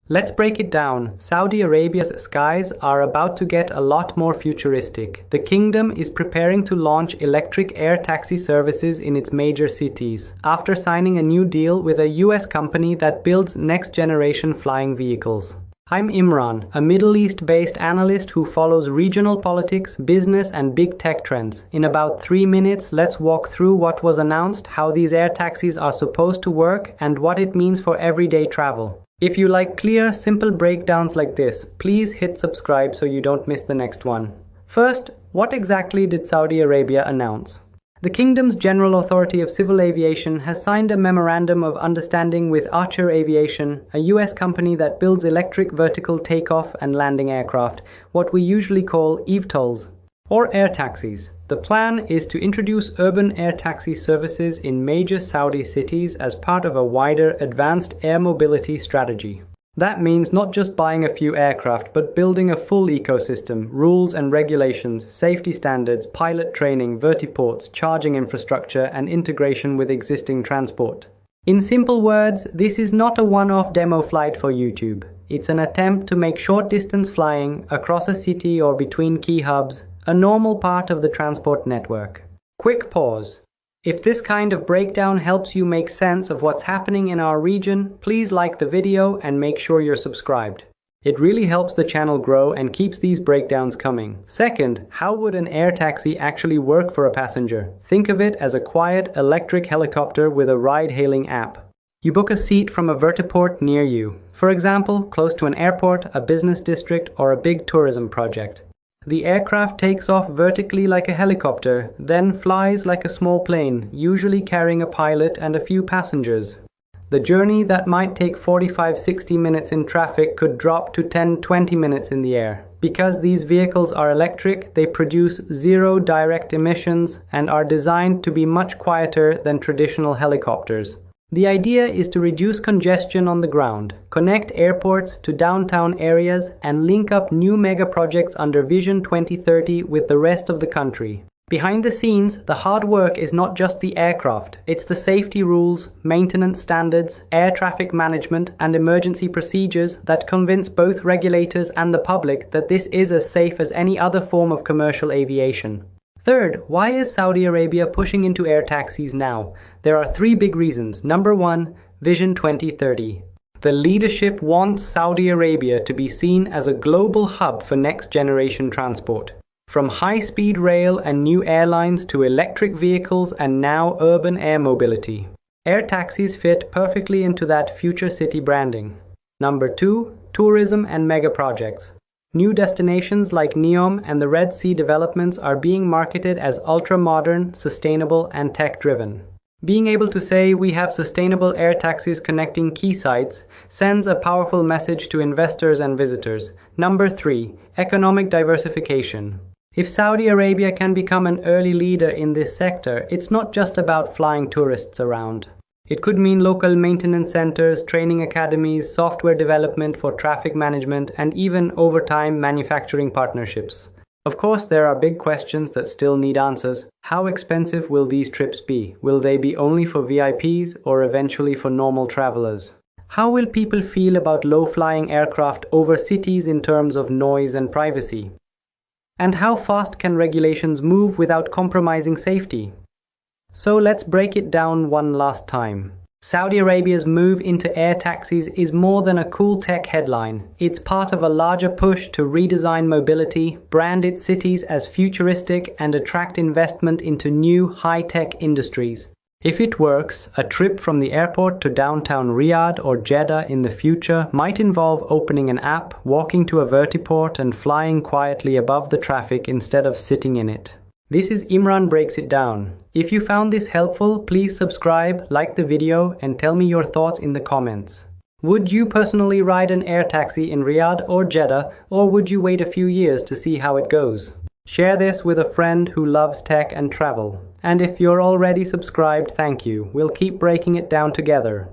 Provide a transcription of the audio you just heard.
Let's break it down. Saudi Arabia's skies are about to get a lot more futuristic. The kingdom is preparing to launch electric air taxi services in its major cities, after signing a new deal with a US company that builds next-generation flying vehicles. I'm Imran, a Middle East-based analyst who follows regional politics, business, and big tech trends. In about 3 minutes, let's walk through what was announced, how these air taxis are supposed to work, and what it means for everyday travel. If you like clear, simple breakdowns like this, please hit subscribe so you don't miss the next one. First, what exactly did Saudi Arabia announce? The kingdom's General Authority of Civil Aviation has signed a memorandum of understanding with Archer Aviation, a US company that builds electric vertical takeoff and landing aircraft, what we usually call eVTOLs, or air taxis. The plan is to introduce urban air taxi services in major Saudi cities as part of a wider advanced air mobility strategy. That means not just buying a few aircraft, but building a full ecosystem, rules and regulations, safety standards, pilot training, vertiports, charging infrastructure, and integration with existing transport. In simple words, this is not a one-off demo flight for YouTube. It's an attempt to make short-distance flying across a city or between key hubs a normal part of the transport network. Quick pause. If this kind of breakdown helps you make sense of what's happening in our region, please like the video and make sure you're subscribed. It really helps the channel grow and keeps these breakdowns coming. Second, how would an air taxi actually work for a passenger? Think of it as a quiet electric helicopter with a ride-hailing app. You book a seat from a vertiport near you, for example, close to an airport, a business district, or a big tourism project. The aircraft takes off vertically like a helicopter, then flies like a small plane, usually carrying a pilot and a few passengers. The journey that might take 45-60 minutes in traffic could drop to 10-20 minutes in the air. Because these vehicles are electric, they produce zero direct emissions and are designed to be much quieter than traditional helicopters. The idea is to reduce congestion on the ground, connect airports to downtown areas, and link up new mega projects under Vision 2030 with the rest of the country. Behind the scenes, the hard work is not just the aircraft, it's the safety rules, maintenance standards, air traffic management, and emergency procedures that convince both regulators and the public that this is as safe as any other form of commercial aviation. Third, why is Saudi Arabia pushing into air taxis now? There are 3 big reasons. Number 1, Vision 2030. The leadership wants Saudi Arabia to be seen as a global hub for next-generation transport. From high-speed rail and new airlines to electric vehicles and now urban air mobility. Air taxis fit perfectly into that future city branding. Number 2, tourism and mega projects. New destinations like NEOM and the Red Sea developments are being marketed as ultra-modern, sustainable, and tech-driven. Being able to say we have sustainable air taxis connecting key sites sends a powerful message to investors and visitors. Number 3, economic diversification. If Saudi Arabia can become an early leader in this sector, it's not just about flying tourists around. It could mean local maintenance centers, training academies, software development for traffic management, and even, over time, manufacturing partnerships. Of course, there are big questions that still need answers. How expensive will these trips be? Will they be only for VIPs or eventually for normal travelers? How will people feel about low-flying aircraft over cities in terms of noise and privacy? And how fast can regulations move without compromising safety? So let's break it down one last time. Saudi Arabia's move into air taxis is more than a cool tech headline. It's part of a larger push to redesign mobility, brand its cities as futuristic, and attract investment into new high-tech industries. If it works, a trip from the airport to downtown Riyadh or Jeddah in the future might involve opening an app, walking to a vertiport, and flying quietly above the traffic instead of sitting in it. This is Imran Breaks It Down. If you found this helpful, please subscribe, like the video, and tell me your thoughts in the comments. Would you personally ride an air taxi in Riyadh or Jeddah, or would you wait a few years to see how it goes? Share this with a friend who loves tech and travel. And if you're already subscribed, thank you. We'll keep breaking it down together.